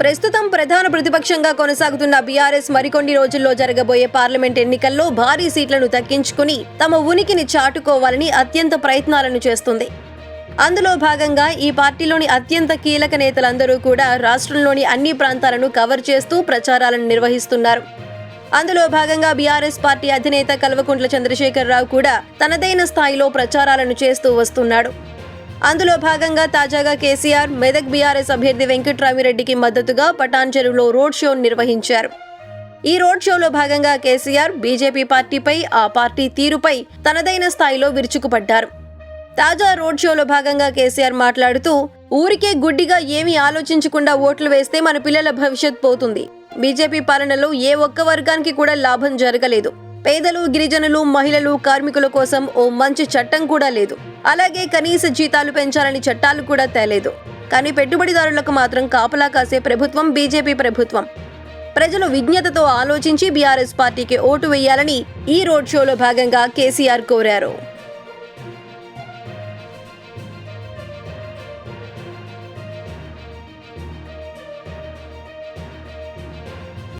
ప్రస్తుతం ప్రధాన ప్రతిపక్షంగా కొనసాగుతున్న బీఆర్ఎస్ మరికొన్ని రోజుల్లో జరగబోయే పార్లమెంట్ ఎన్నికల్లో భారీ సీట్లను దక్కించుకుని తమ ఉనికిని చాటుకోవాలని అత్యంత ప్రయత్నాలను చేస్తుంది. అందులో భాగంగా ఈ పార్టీలోని అత్యంత కీలక నేతలందరూ కూడా రాష్ట్రంలోని అన్ని ప్రాంతాలను కవర్ చేస్తూ ప్రచారాలను నిర్వహిస్తున్నారు. అందులో భాగంగా బీఆర్ఎస్ పార్టీ అధినేత కల్వకుంట్ల చంద్రశేఖరరావు కూడా తనదైన స్థాయిలో ప్రచారాలను చేస్తూ వస్తున్నాడు. అందులో భాగంగా తాజాగా కేసీఆర్ మెదక్ బీఆర్ఎస్ అభ్యర్థి వెంకట్రామిరెడ్డికి మద్దతుగా పటాన్చెరువులో రోడ్ షోను నిర్వహించారు. ఈ రోడ్ షోలో భాగంగా కేసీఆర్ బీజేపీ పార్టీపై, ఆ పార్టీ తీరుపై తనదైన స్థాయిలో విరుచుకుపడ్డారు. తాజా రోడ్ షోలో భాగంగా కేసీఆర్ మాట్లాడుతూ, ఊరికే గుడ్డిగా ఏమీ ఆలోచించకుండా ఓట్లు వేస్తే మన పిల్లల భవిష్యత్ పోతుంది. బీజేపీ పాలనలో ఏ ఒక్క వర్గానికి కూడా లాభం జరగలేదు. పేదలు, గిరిజనులు, మహిళలు, కార్మికుల కోసం ఓ మంచి చట్టం కూడా లేదు. అలాగే కనీస జీతాలు పెంచాలని చట్టాలు కూడా తేలేదు. కానీ పెట్టుబడిదారులకు మాత్రం కాపలా కాసే ప్రభుత్వం బీజేపీ ప్రభుత్వం. ప్రజలు విజ్ఞతతో ఆలోచించి బీఆర్ఎస్ పార్టీకి ఓటు వేయాలని ఈ రోడ్ షోలో భాగంగా కేసీఆర్ కోరారు.